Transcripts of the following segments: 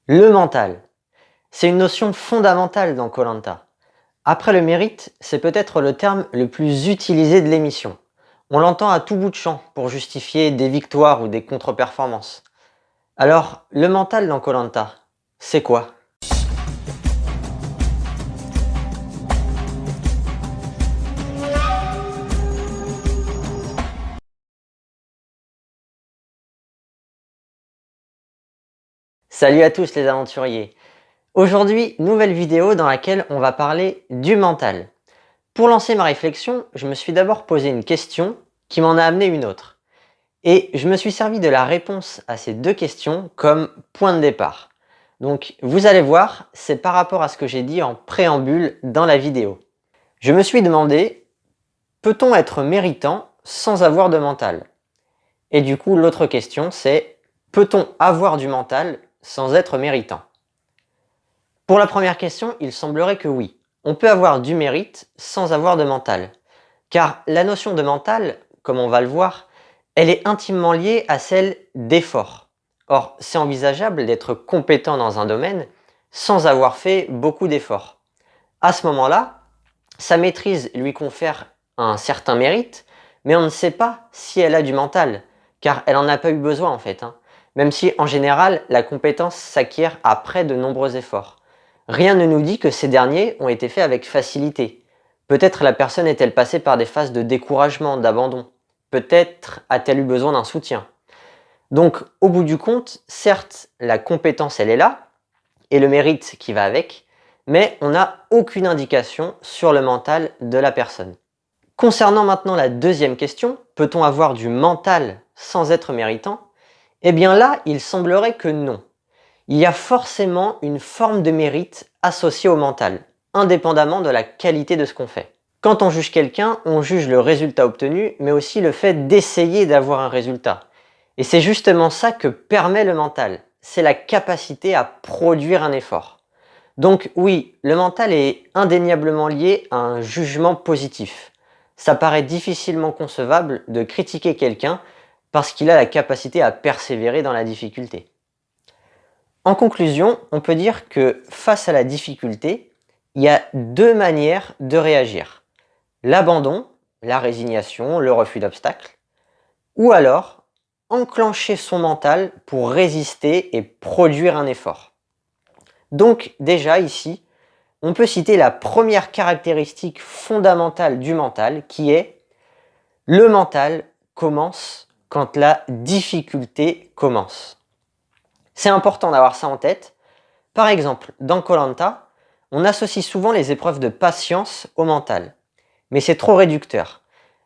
Le mental, c'est une notion fondamentale dans koh. Après le mérite, c'est peut-être le terme le plus utilisé de l'émission. On l'entend à tout bout de champ pour justifier des victoires ou des contre-performances. Alors, le mental dans koh, c'est quoi? Salut à tous les aventuriers! Aujourd'hui, nouvelle vidéo dans laquelle on va parler du mental. Pour lancer ma réflexion, je me suis d'abord posé une question qui m'en a amené une autre. Et je me suis servi de la réponse à ces deux questions comme point de départ. Donc vous allez voir, c'est par rapport à ce que j'ai dit en préambule dans la vidéo. Je me suis demandé, peut-on être méritant sans avoir de mental? Et du coup, l'autre question c'est, peut-on avoir du mental sans être méritant? Pour la première question, il semblerait que oui. On peut avoir du mérite sans avoir de mental. Car la notion de mental, comme on va le voir, elle est intimement liée à celle d'effort. Or, c'est envisageable d'être compétent dans un domaine sans avoir fait beaucoup d'efforts. À ce moment-là, sa maîtrise lui confère un certain mérite, mais on ne sait pas si elle a du mental, car elle n'en a pas eu besoin en fait. Même si en général, la compétence s'acquiert après de nombreux efforts. Rien ne nous dit que ces derniers ont été faits avec facilité. Peut-être la personne est-elle passée par des phases de découragement, d'abandon. Peut-être a-t-elle eu besoin d'un soutien. Donc, au bout du compte, certes, la compétence, elle est là, et le mérite qui va avec, mais on n'a aucune indication sur le mental de la personne. Concernant maintenant la deuxième question, peut-on avoir du mental sans être méritant? Eh bien là, il semblerait que non. Il y a forcément une forme de mérite associée au mental, indépendamment de la qualité de ce qu'on fait. Quand on juge quelqu'un, on juge le résultat obtenu, mais aussi le fait d'essayer d'avoir un résultat. Et c'est justement ça que permet le mental, c'est la capacité à produire un effort. Donc oui, le mental est indéniablement lié à un jugement positif. Ça paraît difficilement concevable de critiquer quelqu'un parce qu'il a la capacité à persévérer dans la difficulté. En conclusion, on peut dire que face à la difficulté, il y a deux manières de réagir. L'abandon, la résignation, le refus d'obstacle, ou alors enclencher son mental pour résister et produire un effort. Donc déjà ici, on peut citer la première caractéristique fondamentale du mental qui est le mental commence quand la difficulté commence. C'est important d'avoir ça en tête. Par exemple, dans koh, on associe souvent les épreuves de patience au mental. Mais c'est trop réducteur.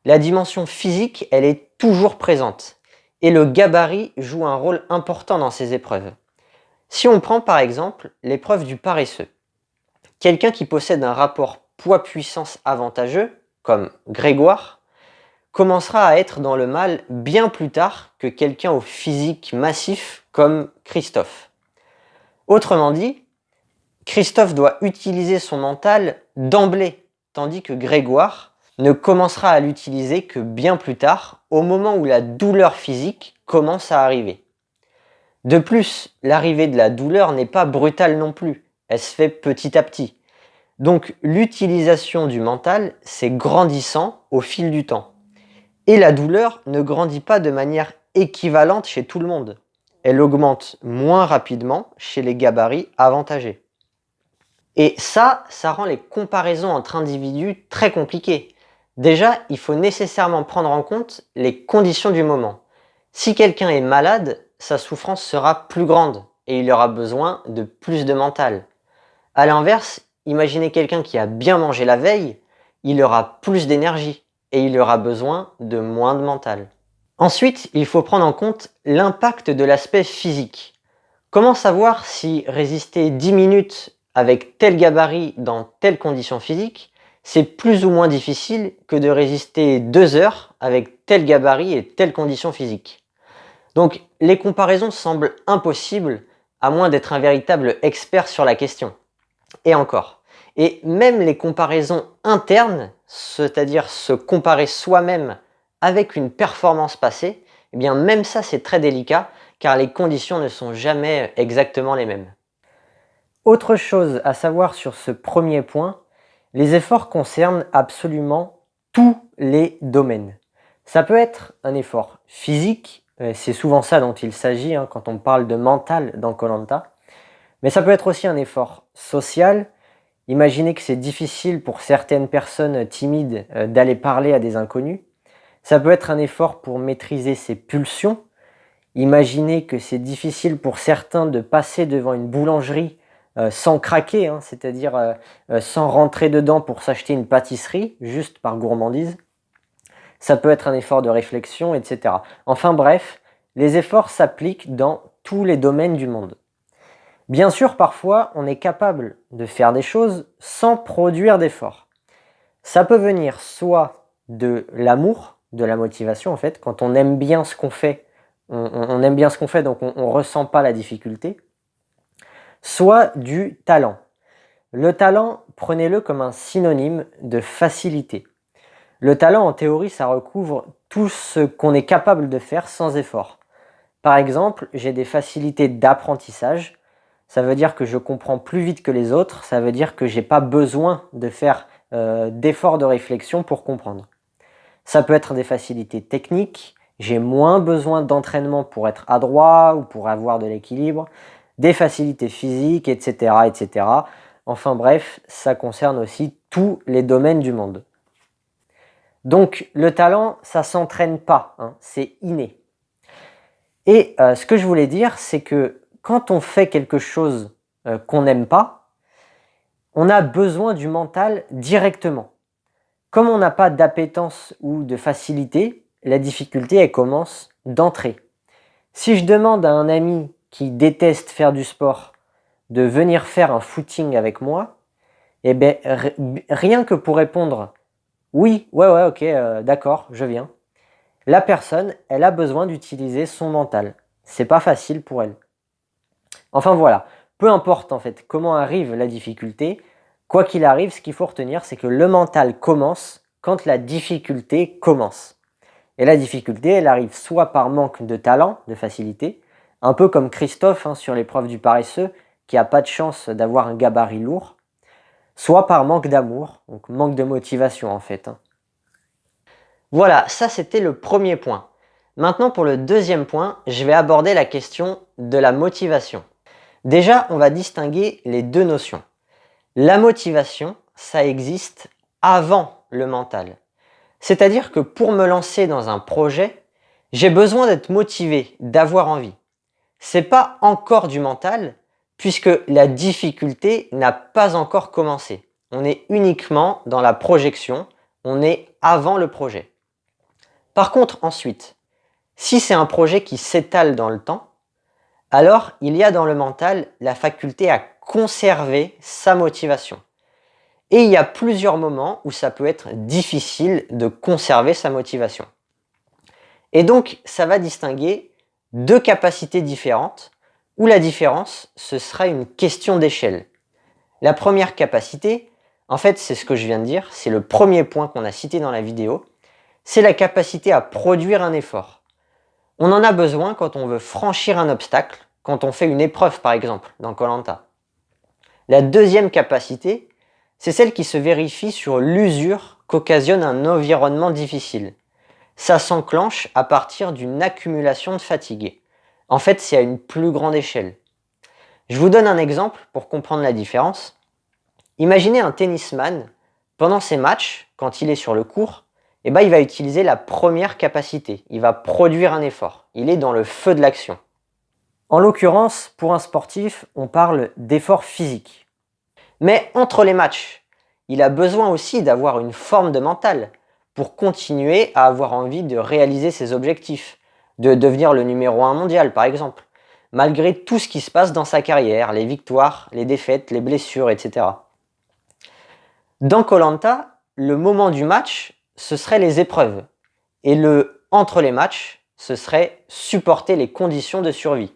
La dimension physique, elle est toujours présente. Et le gabarit joue un rôle important dans ces épreuves. Si on prend par exemple l'épreuve du paresseux, quelqu'un qui possède un rapport poids-puissance avantageux, comme Grégoire, commencera à être dans le mal bien plus tard que quelqu'un au physique massif comme Christophe. Autrement dit, Christophe doit utiliser son mental d'emblée, tandis que Grégoire ne commencera à l'utiliser que bien plus tard, au moment où la douleur physique commence à arriver. De plus, l'arrivée de la douleur n'est pas brutale non plus, elle se fait petit à petit. Donc l'utilisation du mental, c'est grandissant au fil du temps. Et la douleur ne grandit pas de manière équivalente chez tout le monde. Elle augmente moins rapidement chez les gabarits avantagés. Et ça rend les comparaisons entre individus très compliquées. Déjà, il faut nécessairement prendre en compte les conditions du moment. Si quelqu'un est malade, sa souffrance sera plus grande et il aura besoin de plus de mental. A l'inverse, imaginez quelqu'un qui a bien mangé la veille, il aura plus d'énergie et il aura besoin de moins de mental. Ensuite, il faut prendre en compte l'impact de l'aspect physique. Comment savoir si résister 10 minutes avec tel gabarit dans telle condition physique, c'est plus ou moins difficile que de résister 2 heures avec tel gabarit et telle condition physique. Donc les comparaisons semblent impossibles à moins d'être un véritable expert sur la question. Et encore. Et même les comparaisons internes, c'est-à-dire se comparer soi-même avec une performance passée, eh bien même ça c'est très délicat car les conditions ne sont jamais exactement les mêmes. Autre chose à savoir sur ce premier point, les efforts concernent absolument tous les domaines. Ça peut être un effort physique, c'est souvent ça dont il s'agit quand on parle de mental dans koh, mais ça peut être aussi un effort social. Imaginez que c'est difficile pour certaines personnes timides d'aller parler à des inconnus. Ça peut être un effort pour maîtriser ses pulsions. Imaginez que c'est difficile pour certains de passer devant une boulangerie sans craquer, c'est-à-dire sans rentrer dedans pour s'acheter une pâtisserie, juste par gourmandise. Ça peut être un effort de réflexion, etc. Enfin bref, les efforts s'appliquent dans tous les domaines du monde. Bien sûr, parfois, on est capable de faire des choses sans produire d'efforts. Ça peut venir soit de l'amour, de la motivation en fait, quand on aime bien ce qu'on fait, on aime bien ce qu'on fait donc on ne ressent pas la difficulté, soit du talent. Le talent, prenez-le comme un synonyme de facilité. Le talent, en théorie, ça recouvre tout ce qu'on est capable de faire sans effort. Par exemple, j'ai des facilités d'apprentissage. Ça veut dire que je comprends plus vite que les autres. Ça veut dire que je n'ai pas besoin de faire d'efforts de réflexion pour comprendre. Ça peut être des facilités techniques. J'ai moins besoin d'entraînement pour être adroit ou pour avoir de l'équilibre. Des facilités physiques, etc., etc. Enfin bref, ça concerne aussi tous les domaines du monde. Donc le talent, ça ne s'entraîne pas, c'est inné. Et ce que je voulais dire, c'est que quand on fait quelque chose qu'on n'aime pas, on a besoin du mental directement. Comme on n'a pas d'appétence ou de facilité, la difficulté, elle commence d'entrée. Si je demande à un ami qui déteste faire du sport de venir faire un footing avec moi, eh bien, rien que pour répondre « oui, ouais, ok, d'accord, je viens », la personne, elle a besoin d'utiliser son mental. C'est pas facile pour elle. Enfin voilà, peu importe en fait comment arrive la difficulté, quoi qu'il arrive, ce qu'il faut retenir, c'est que le mental commence quand la difficulté commence. Et la difficulté, elle arrive soit par manque de talent, de facilité, un peu comme Christophe sur l'épreuve du paresseux, qui n'a pas de chance d'avoir un gabarit lourd, soit par manque d'amour, donc manque de motivation en fait. Voilà, ça c'était le premier point. Maintenant pour le deuxième point, je vais aborder la question de la motivation. Déjà, on va distinguer les deux notions. La motivation, ça existe avant le mental. C'est-à-dire que pour me lancer dans un projet, j'ai besoin d'être motivé, d'avoir envie. C'est pas encore du mental, puisque la difficulté n'a pas encore commencé. On est uniquement dans la projection, on est avant le projet. Par contre, ensuite, si c'est un projet qui s'étale dans le temps, alors il y a dans le mental la faculté à conserver sa motivation. Et il y a plusieurs moments où ça peut être difficile de conserver sa motivation. Et donc, ça va distinguer deux capacités différentes, où la différence, ce sera une question d'échelle. La première capacité, en fait, c'est ce que je viens de dire, c'est le premier point qu'on a cité dans la vidéo, c'est la capacité à produire un effort. On en a besoin quand on veut franchir un obstacle, quand on fait une épreuve par exemple, dans koh. La deuxième capacité, c'est celle qui se vérifie sur l'usure qu'occasionne un environnement difficile. Ça s'enclenche à partir d'une accumulation de fatigue. En fait, c'est à une plus grande échelle. Je vous donne un exemple pour comprendre la différence. Imaginez un tennisman, pendant ses matchs, quand il est sur le court, il va utiliser la première capacité, il va produire un effort, il est dans le feu de l'action. En l'occurrence, pour un sportif, on parle d'effort physique. Mais entre les matchs, il a besoin aussi d'avoir une forme de mental pour continuer à avoir envie de réaliser ses objectifs, de devenir le numéro 1 mondial par exemple, malgré tout ce qui se passe dans sa carrière, les victoires, les défaites, les blessures, etc. Dans koh, le moment du match, ce serait les épreuves. Et le entre les matchs, ce serait supporter les conditions de survie.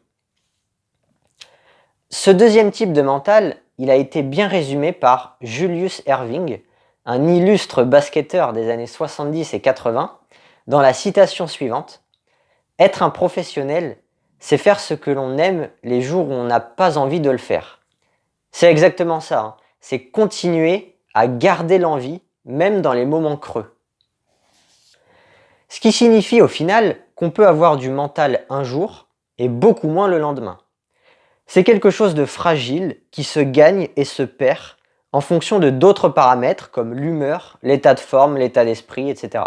Ce deuxième type de mental, il a été bien résumé par Julius Erving, un illustre basketteur des années 70 et 80, dans la citation suivante: « Être un professionnel, c'est faire ce que l'on aime les jours où on n'a pas envie de le faire. C'est exactement ça, hein. C'est continuer à garder l'envie, même dans les moments creux. Ce qui signifie au final qu'on peut avoir du mental un jour et beaucoup moins le lendemain. C'est quelque chose de fragile qui se gagne et se perd en fonction de d'autres paramètres comme l'humeur, l'état de forme, l'état d'esprit, etc.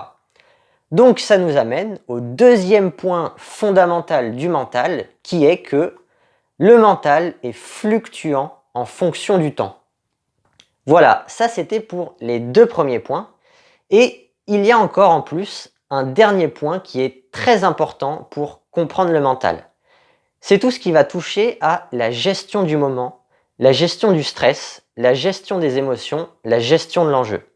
Donc ça nous amène au deuxième point fondamental du mental qui est que le mental est fluctuant en fonction du temps. Voilà, ça c'était pour les deux premiers points. Et il y a encore en plus un dernier point qui est très important pour comprendre le mental. C'est tout ce qui va toucher à la gestion du moment, la gestion du stress, la gestion des émotions, la gestion de l'enjeu.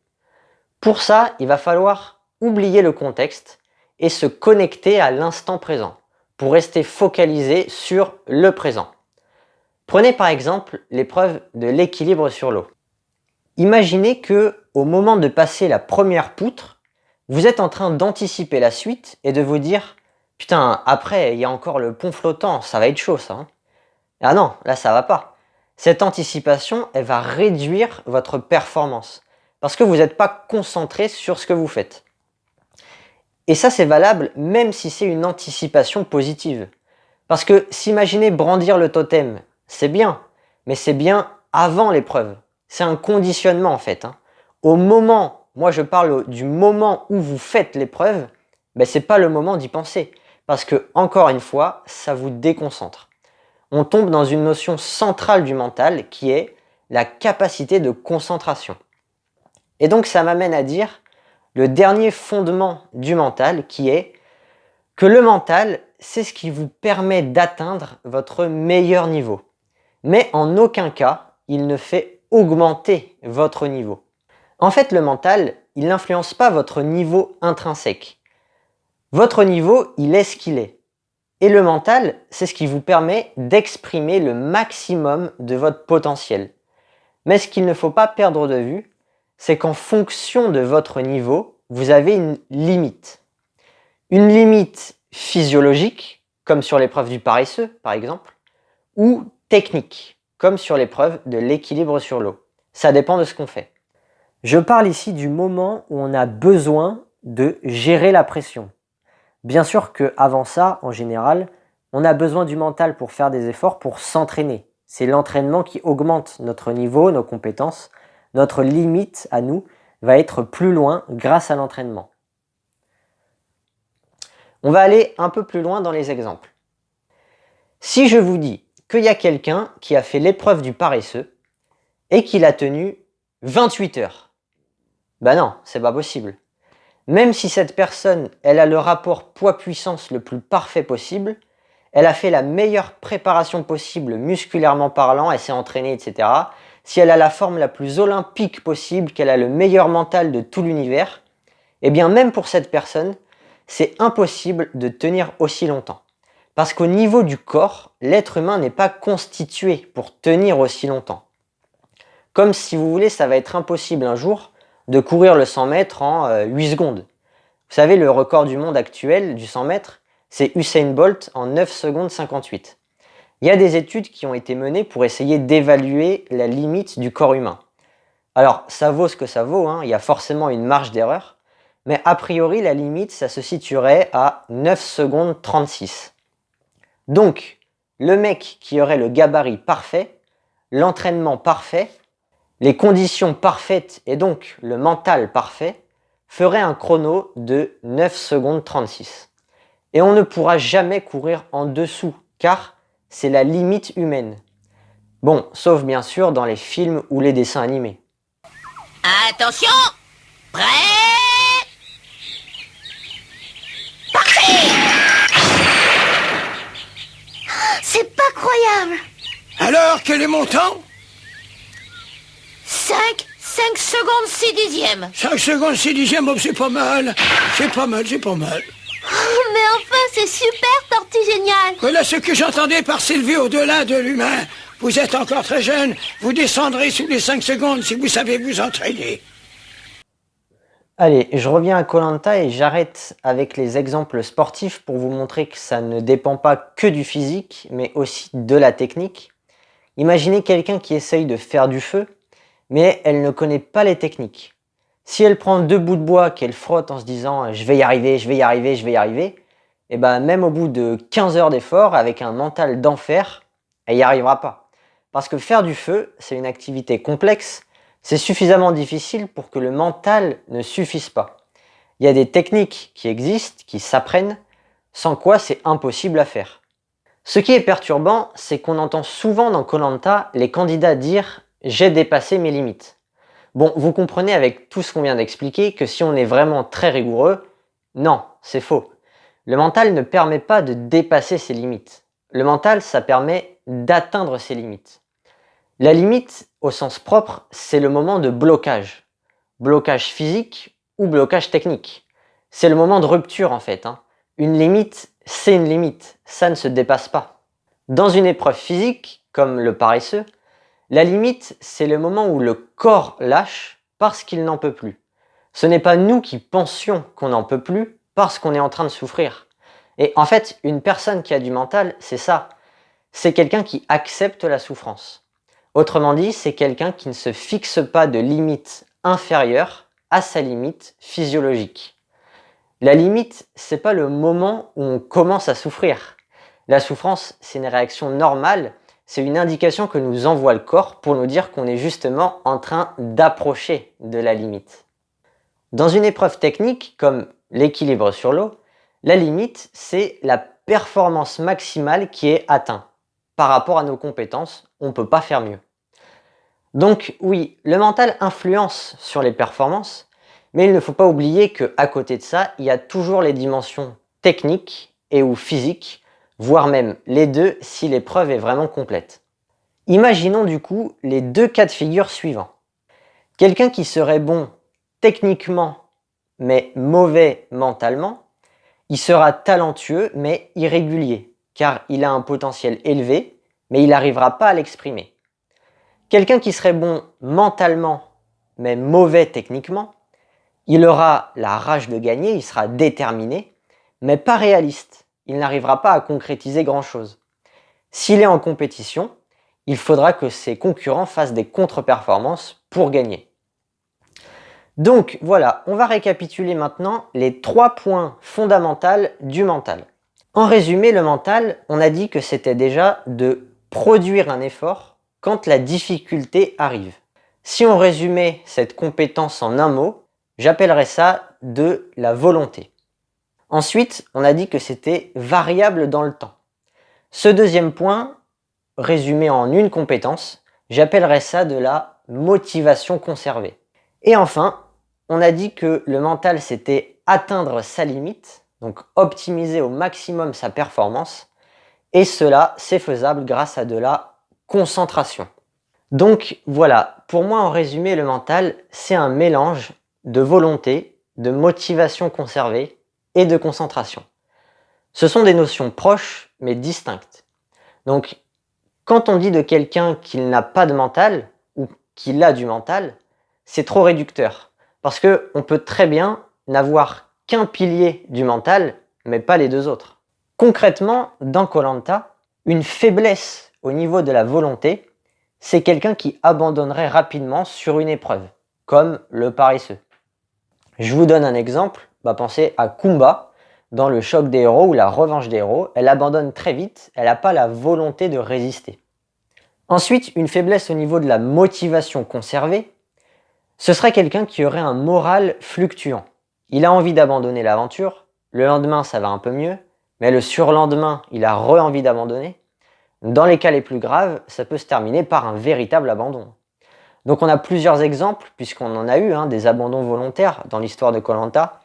Pour ça, il va falloir oublier le contexte et se connecter à l'instant présent pour rester focalisé sur le présent. Prenez par exemple l'épreuve de l'équilibre sur l'eau. Imaginez que, au moment de passer la première poutre, vous êtes en train d'anticiper la suite et de vous dire « Putain, après, il y a encore le pont flottant, ça va être chaud ça. Hein. » Ah non, là ça va pas. Cette anticipation, elle va réduire votre performance parce que vous n'êtes pas concentré sur ce que vous faites. Et ça c'est valable même si c'est une anticipation positive. Parce que s'imaginer brandir le totem, c'est bien, mais c'est bien avant l'épreuve. C'est un conditionnement en fait. Hein. Au moment, moi je parle du moment où vous faites l'épreuve, ben c'est pas le moment d'y penser. Parce que, encore une fois, ça vous déconcentre. On tombe dans une notion centrale du mental qui est la capacité de concentration. Et donc ça m'amène à dire le dernier fondement du mental qui est que le mental, c'est ce qui vous permet d'atteindre votre meilleur niveau. Mais en aucun cas, il ne fait augmenter votre niveau. En fait, le mental, il n'influence pas votre niveau intrinsèque. Votre niveau, il est ce qu'il est. Et le mental, c'est ce qui vous permet d'exprimer le maximum de votre potentiel. Mais ce qu'il ne faut pas perdre de vue, c'est qu'en fonction de votre niveau, vous avez une limite. Une limite physiologique, comme sur l'épreuve du paresseux, par exemple, ou technique, comme sur l'épreuve de l'équilibre sur l'eau. Ça dépend de ce qu'on fait. Je parle ici du moment où on a besoin de gérer la pression. Bien sûr qu'avant ça, en général, on a besoin du mental pour faire des efforts, pour s'entraîner. C'est l'entraînement qui augmente notre niveau, nos compétences. Notre limite à nous va être plus loin grâce à l'entraînement. On va aller un peu plus loin dans les exemples. Si je vous dis qu'il y a quelqu'un qui a fait l'épreuve du paresseux et qu'il a tenu 28 heures, ben non, c'est pas possible. Même si cette personne, elle a le rapport poids-puissance le plus parfait possible, elle a fait la meilleure préparation possible musculairement parlant, elle s'est entraînée, etc. Si elle a la forme la plus olympique possible, qu'elle a le meilleur mental de tout l'univers, eh bien même pour cette personne, c'est impossible de tenir aussi longtemps. Parce qu'au niveau du corps, l'être humain n'est pas constitué pour tenir aussi longtemps. Comme si vous voulez, ça va être impossible un jour de courir le 100 mètres en 8 secondes. Vous savez, le record du monde actuel du 100 mètres, c'est Usain Bolt en 9 secondes 58. Il y a des études qui ont été menées pour essayer d'évaluer la limite du corps humain. Alors, ça vaut ce que ça vaut, hein, il y a forcément une marge d'erreur, mais a priori, la limite, ça se situerait à 9 secondes 36. Donc, le mec qui aurait le gabarit parfait, l'entraînement parfait, les conditions parfaites et donc le mental parfait, ferait un chrono de 9 secondes 36. Et on ne pourra jamais courir en dessous, car c'est la limite humaine. Bon, sauf bien sûr dans les films ou les dessins animés. Attention! Prêt? Parti! C'est pas croyable! Alors, quel est mon temps? 5 secondes 6 dixièmes. 5 secondes 6 dixièmes, oh, c'est pas mal. C'est pas mal. Oh, mais enfin, c'est super, Tortue Géniale. Voilà ce que j'entendais par s'élever au-delà de l'humain. Vous êtes encore très jeune, vous descendrez sous les 5 secondes si vous savez vous entraîner. Allez, je reviens à Koh Lanta et j'arrête avec les exemples sportifs pour vous montrer que ça ne dépend pas que du physique, mais aussi de la technique. Imaginez quelqu'un qui essaye de faire du feu, mais elle ne connaît pas les techniques. Si elle prend 2 bouts de bois qu'elle frotte en se disant je vais y arriver, je vais y arriver, je vais y arriver, et ben même au bout de 15 heures d'effort, avec un mental d'enfer, elle n'y arrivera pas. Parce que faire du feu, c'est une activité complexe, c'est suffisamment difficile pour que le mental ne suffise pas. Il y a des techniques qui existent, qui s'apprennent, sans quoi c'est impossible à faire. Ce qui est perturbant, c'est qu'on entend souvent dans koh Lanta les candidats dire « j'ai dépassé mes limites ». Bon, vous comprenez avec tout ce qu'on vient d'expliquer que si on est vraiment très rigoureux, non, c'est faux. Le mental ne permet pas de dépasser ses limites. Le mental, ça permet d'atteindre ses limites. La limite, au sens propre, c'est le moment de blocage. Blocage physique ou blocage technique. C'est le moment de rupture en fait. Une limite, c'est une limite. Ça ne se dépasse pas. Dans une épreuve physique, comme le paresseux, la limite, c'est le moment où le corps lâche parce qu'il n'en peut plus. Ce n'est pas nous qui pensions qu'on n'en peut plus parce qu'on est en train de souffrir. Et en fait, une personne qui a du mental, c'est ça. C'est quelqu'un qui accepte la souffrance. Autrement dit, c'est quelqu'un qui ne se fixe pas de limite inférieure à sa limite physiologique. La limite, c'est pas le moment où on commence à souffrir. La souffrance, c'est une réaction normale, c'est une indication que nous envoie le corps pour nous dire qu'on est justement en train d'approcher de la limite. Dans une épreuve technique, comme l'équilibre sur l'eau, la limite, c'est la performance maximale qui est atteinte. Par rapport à nos compétences, on ne peut pas faire mieux. Donc oui, le mental influence sur les performances, mais il ne faut pas oublier qu'à côté de ça, il y a toujours les dimensions techniques et ou physiques, voire même les deux si l'épreuve est vraiment complète. Imaginons du coup les 2 cas de figure suivants. Quelqu'un qui serait bon techniquement, mais mauvais mentalement, il sera talentueux mais irrégulier, car il a un potentiel élevé, mais il n'arrivera pas à l'exprimer. Quelqu'un qui serait bon mentalement, mais mauvais techniquement, il aura la rage de gagner, il sera déterminé, mais pas réaliste. Il n'arrivera pas à concrétiser grand-chose. S'il est en compétition, il faudra que ses concurrents fassent des contre-performances pour gagner. Donc voilà, on va récapituler maintenant les 3 points fondamentaux du mental. En résumé, le mental, on a dit que c'était déjà de produire un effort quand la difficulté arrive. Si on résumait cette compétence en un mot, j'appellerais ça de la volonté. Ensuite, on a dit que c'était variable dans le temps. Ce deuxième point, résumé en une compétence, j'appellerais ça de la motivation conservée. Et enfin, on a dit que le mental, c'était atteindre sa limite, donc optimiser au maximum sa performance, et cela, c'est faisable grâce à de la concentration. Donc voilà, pour moi en résumé, le mental, c'est un mélange de volonté, de motivation conservée et de concentration. Ce sont des notions proches mais distinctes. Donc quand on dit de quelqu'un qu'il n'a pas de mental ou qu'il a du mental, c'est trop réducteur. Parce qu'on peut très bien n'avoir qu'un pilier du mental, mais pas les 2 autres. Concrètement, dans koh Lanta, une faiblesse au niveau de la volonté, c'est quelqu'un qui abandonnerait rapidement sur une épreuve, comme le paresseux. Je vous donne un exemple, pensez à Kumba, dans le choc des héros ou la revanche des héros, elle abandonne très vite, elle n'a pas la volonté de résister. Ensuite, une faiblesse au niveau de la motivation conservée, ce serait quelqu'un qui aurait un moral fluctuant. Il a envie d'abandonner l'aventure, le lendemain ça va un peu mieux, mais le surlendemain il a envie d'abandonner. Dans les cas les plus graves, ça peut se terminer par un véritable abandon. Donc on a plusieurs exemples, puisqu'on en a eu des abandons volontaires dans l'histoire de koh Lanta.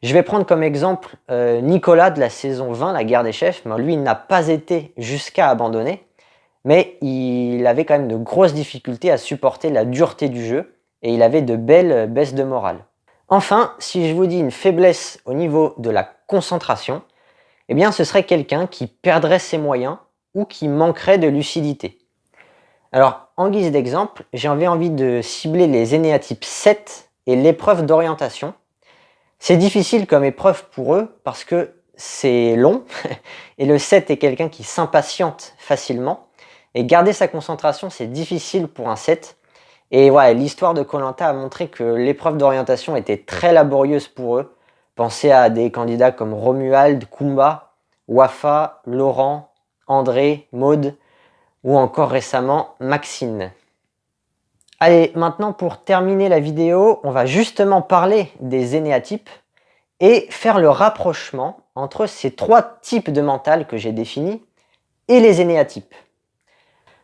Je vais prendre comme exemple Nicolas de la saison 20, la guerre des chefs. Lui, il n'a pas été jusqu'à abandonner, mais il avait quand même de grosses difficultés à supporter la dureté du jeu, et il avait de belles baisses de morale. Enfin, si je vous dis une faiblesse au niveau de la concentration, eh bien ce serait quelqu'un qui perdrait ses moyens ou qui manquerait de lucidité. Alors, en guise d'exemple, j'avais envie de cibler les énéatypes 7 et l'épreuve d'orientation. C'est difficile comme épreuve pour eux parce que c'est long et le 7 est quelqu'un qui s'impatiente facilement. Et garder sa concentration, c'est difficile pour un 7. Et voilà, l'histoire de koh a montré que l'épreuve d'orientation était très laborieuse pour eux. Pensez à des candidats comme Romuald, Kumba, Wafa, Laurent, André, Maude ou encore récemment Maxine. Allez, maintenant pour terminer la vidéo, on va justement parler des énéatypes et faire le rapprochement entre ces 3 types de mental que j'ai définis et les énéatypes.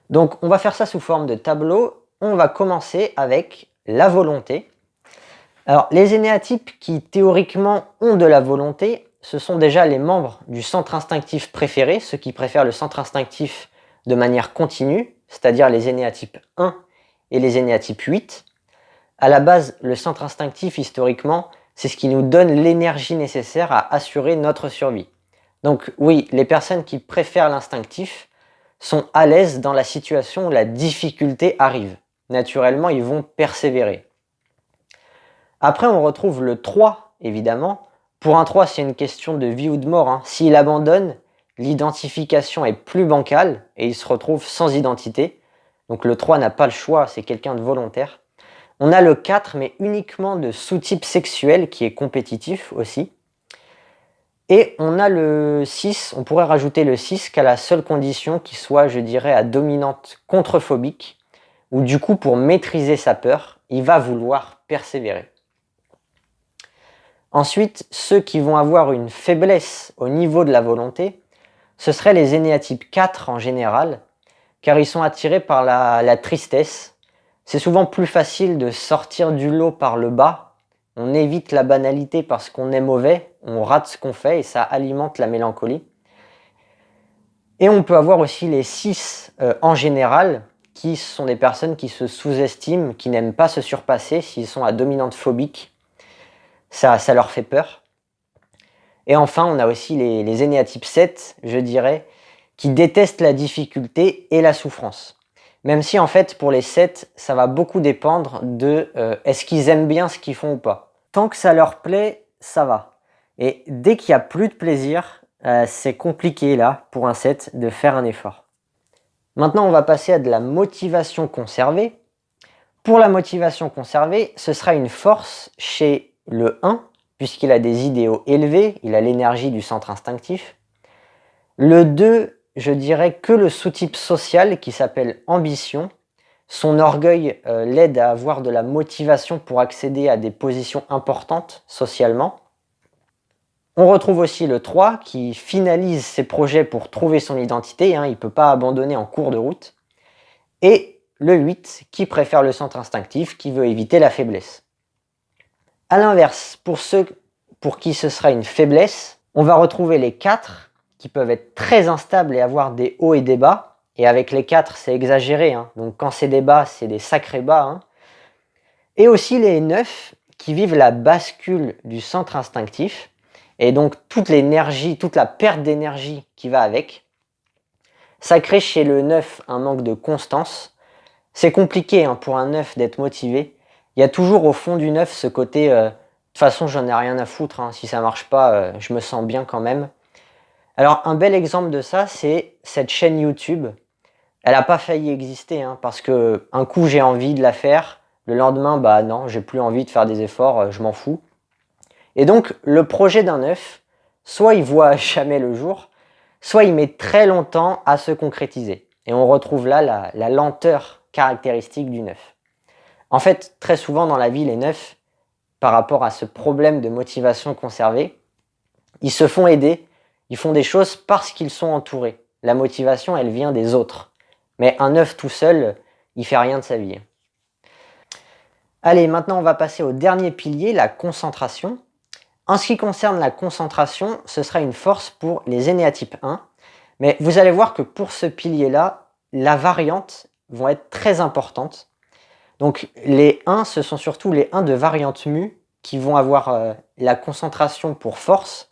Donc on va faire ça sous forme de tableau. On va commencer avec la volonté. Alors les énéatypes qui théoriquement ont de la volonté, ce sont déjà les membres du centre instinctif préféré, ceux qui préfèrent le centre instinctif de manière continue, c'est-à-dire les énéatypes 1 et les énéatypes 8. À la base, le centre instinctif, historiquement, c'est ce qui nous donne l'énergie nécessaire à assurer notre survie. Donc oui, les personnes qui préfèrent l'instinctif sont à l'aise dans la situation où la difficulté arrive. Naturellement, ils vont persévérer. Après, on retrouve le 3, évidemment. Pour un 3, c'est une question de vie ou de mort, hein. S'il abandonne, l'identification est plus bancale et il se retrouve sans identité. Donc le 3 n'a pas le choix, c'est quelqu'un de volontaire. On a le 4, mais uniquement de sous-type sexuel qui est compétitif aussi. Et on a le 6, on pourrait rajouter le 6 qu'à la seule condition qu'il soit, je dirais, à dominante contrephobique, où du coup, pour maîtriser sa peur, il va vouloir persévérer. Ensuite, ceux qui vont avoir une faiblesse au niveau de la volonté, ce seraient les énéatypes 4 en général, car ils sont attirés par la tristesse. C'est souvent plus facile de sortir du lot par le bas. On évite la banalité parce qu'on est mauvais, on rate ce qu'on fait et ça alimente la mélancolie. Et on peut avoir aussi les 6 en général, qui sont des personnes qui se sous-estiment, qui n'aiment pas se surpasser s'ils sont à dominante phobique. Ça leur fait peur. Et enfin, on a aussi les énéatypes 7, je dirais, qui détestent la difficulté et la souffrance. Même si en fait, pour les 7, ça va beaucoup dépendre de est-ce qu'ils aiment bien ce qu'ils font ou pas. Tant que ça leur plaît, ça va. Et dès qu'il n'y a plus de plaisir, c'est compliqué là, pour un 7, de faire un effort. Maintenant, on va passer à de la motivation conservée. Pour la motivation conservée, ce sera une force chez le 1, puisqu'il a des idéaux élevés, il a l'énergie du centre instinctif. Le 2, je dirais que le sous-type social qui s'appelle ambition. Son orgueil l'aide à avoir de la motivation pour accéder à des positions importantes socialement. On retrouve aussi le 3 qui finalise ses projets pour trouver son identité, hein, il ne peut pas abandonner en cours de route. Et le 8 qui préfère le centre instinctif, qui veut éviter la faiblesse. A l'inverse, pour ceux pour qui ce sera une faiblesse, on va retrouver les 4 qui peuvent être très instables et avoir des hauts et des bas. Et avec les 4, c'est exagéré, hein. Donc quand c'est des bas, c'est des sacrés bas, hein. Et aussi les 9 qui vivent la bascule du centre instinctif. Et donc toute l'énergie, toute la perte d'énergie qui va avec. Ça crée chez le 9 un manque de constance. C'est compliqué hein, pour un 9 d'être motivé. Il y a toujours au fond du 9 ce côté de toute façon j'en ai rien à foutre, hein. Si ça marche pas, je me sens bien quand même. Alors un bel exemple de ça, c'est cette chaîne YouTube. Elle n'a pas failli exister, hein, parce que un coup j'ai envie de la faire, le lendemain, bah non, j'ai plus envie de faire des efforts, je m'en fous. Et donc le projet d'un 9, soit il voit jamais le jour, soit il met très longtemps à se concrétiser. Et on retrouve là la lenteur caractéristique du 9. En fait, très souvent dans la vie, les 9, par rapport à ce problème de motivation conservée, ils se font aider, ils font des choses parce qu'ils sont entourés. La motivation, elle vient des autres. Mais un 9 tout seul, il fait rien de sa vie. Allez, maintenant on va passer au dernier pilier, la concentration. En ce qui concerne la concentration, ce sera une force pour les énéatypes 1. Mais vous allez voir que pour ce pilier-là, la variante vont être très importantes. Donc les 1, ce sont surtout les 1 de variante mu qui vont avoir la concentration pour force,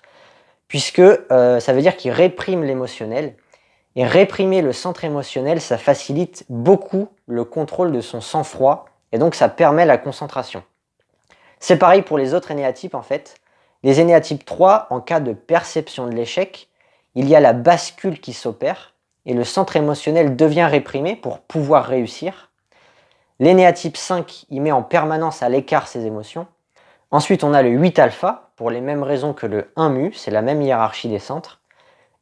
puisque ça veut dire qu'ils répriment l'émotionnel. Et réprimer le centre émotionnel, ça facilite beaucoup le contrôle de son sang-froid, et donc ça permet la concentration. C'est pareil pour les autres énéatypes en fait. Les énéatypes 3, en cas de perception de l'échec, il y a la bascule qui s'opère, et le centre émotionnel devient réprimé pour pouvoir réussir. L'énéatype 5, il met en permanence à l'écart ses émotions. Ensuite, on a le 8 alpha, pour les mêmes raisons que le 1 mu, c'est la même hiérarchie des centres.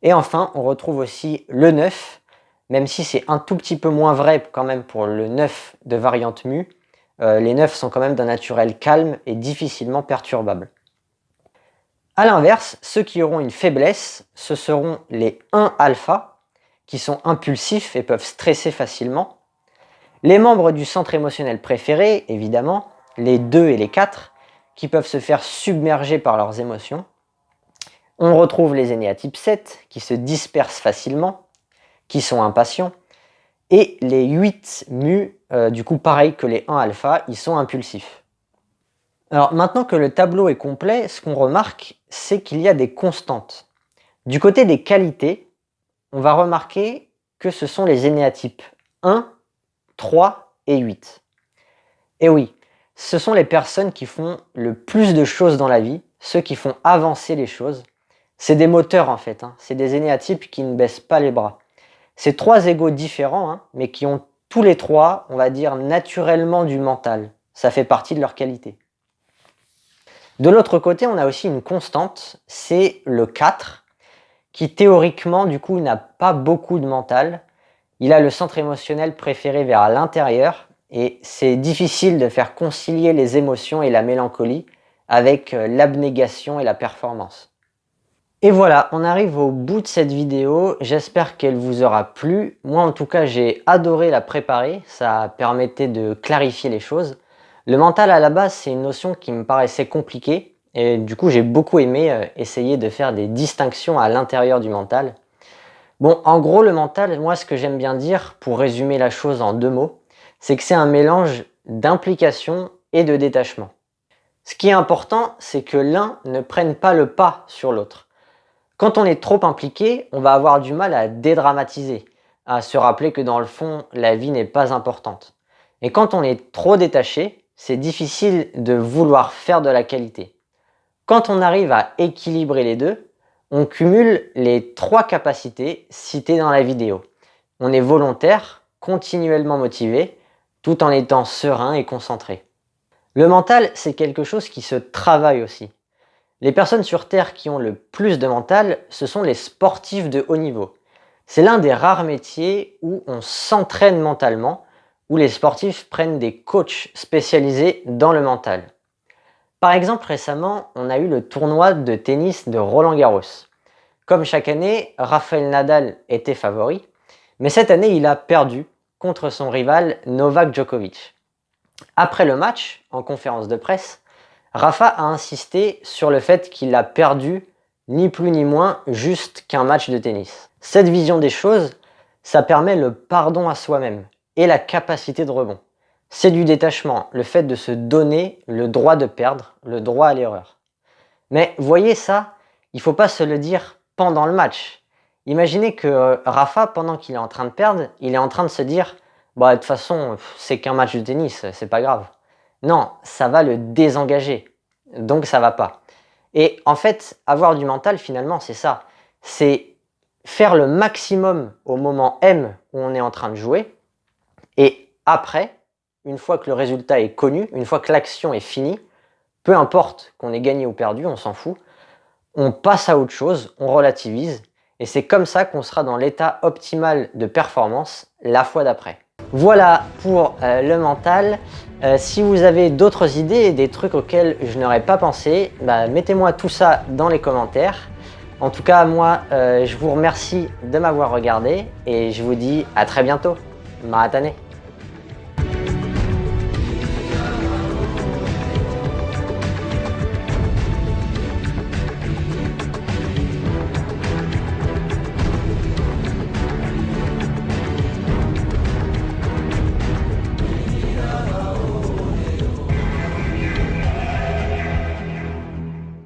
Et enfin, on retrouve aussi le 9, même si c'est un tout petit peu moins vrai quand même pour le 9 de variante mu. Les 9 sont quand même d'un naturel calme et difficilement perturbables. A l'inverse, ceux qui auront une faiblesse, ce seront les 1 alpha, qui sont impulsifs et peuvent stresser facilement. Les membres du centre émotionnel préféré, évidemment, les 2 et les 4, qui peuvent se faire submerger par leurs émotions. On retrouve les énéatypes 7, qui se dispersent facilement, qui sont impatients. Et les 8 mu, du coup pareil que les 1 alpha, ils sont impulsifs. Alors maintenant que le tableau est complet, ce qu'on remarque, c'est qu'il y a des constantes. Du côté des qualités, on va remarquer que ce sont les énéatypes 1, 3 et 8. Et oui, ce sont les personnes qui font le plus de choses dans la vie, ceux qui font avancer les choses. C'est des moteurs en fait, c'est des énéatypes qui ne baissent pas les bras. C'est 3 égos différents, mais qui ont tous les 3, on va dire, naturellement du mental. Ça fait partie de leur qualité. De l'autre côté, on a aussi une constante, c'est le 4, qui théoriquement, du coup, n'a pas beaucoup de mental. Il a le centre émotionnel préféré vers l'intérieur, et c'est difficile de faire concilier les émotions et la mélancolie avec l'abnégation et la performance. Et voilà, on arrive au bout de cette vidéo, j'espère qu'elle vous aura plu. Moi en tout cas j'ai adoré la préparer, ça permettait de clarifier les choses. Le mental à la base c'est une notion qui me paraissait compliquée et du coup j'ai beaucoup aimé essayer de faire des distinctions à l'intérieur du mental. Bon, en gros le mental, moi ce que j'aime bien dire pour résumer la chose en 2 mots, c'est que c'est un mélange d'implication et de détachement. Ce qui est important, c'est que l'un ne prenne pas le pas sur l'autre. Quand on est trop impliqué, on va avoir du mal à dédramatiser, à se rappeler que dans le fond, la vie n'est pas importante. Et quand on est trop détaché, c'est difficile de vouloir faire de la qualité. Quand on arrive à équilibrer les deux, on cumule les 3 capacités citées dans la vidéo. On est volontaire, continuellement motivé, tout en étant serein et concentré. Le mental, c'est quelque chose qui se travaille aussi. Les personnes sur Terre qui ont le plus de mental, ce sont les sportifs de haut niveau. C'est l'un des rares métiers où on s'entraîne mentalement, où les sportifs prennent des coachs spécialisés dans le mental. Par exemple, récemment, on a eu le tournoi de tennis de Roland-Garros. Comme chaque année, Rafael Nadal était favori, mais cette année, il a perdu contre son rival Novak Djokovic. Après le match, en conférence de presse, Rafa a insisté sur le fait qu'il a perdu ni plus ni moins juste qu'un match de tennis. Cette vision des choses, ça permet le pardon à soi-même et la capacité de rebond. C'est du détachement, le fait de se donner le droit de perdre, le droit à l'erreur. Mais voyez ça, il ne faut pas se le dire pendant le match. Imaginez que Rafa, pendant qu'il est en train de perdre, il est en train de se dire « bah, de toute façon, c'est qu'un match de tennis, c'est pas grave ». Non, ça va le désengager, donc ça va pas. Et en fait, avoir du mental finalement, c'est ça. C'est faire le maximum au moment M où on est en train de jouer, et après, une fois que le résultat est connu, une fois que l'action est finie, peu importe qu'on ait gagné ou perdu, on s'en fout, on passe à autre chose, on relativise, et c'est comme ça qu'on sera dans l'état optimal de performance la fois d'après. Voilà pour le mental. Si vous avez d'autres idées et des trucs auxquels je n'aurais pas pensé, mettez-moi tout ça dans les commentaires. En tout cas, moi, je vous remercie de m'avoir regardé et je vous dis à très bientôt. Maratane.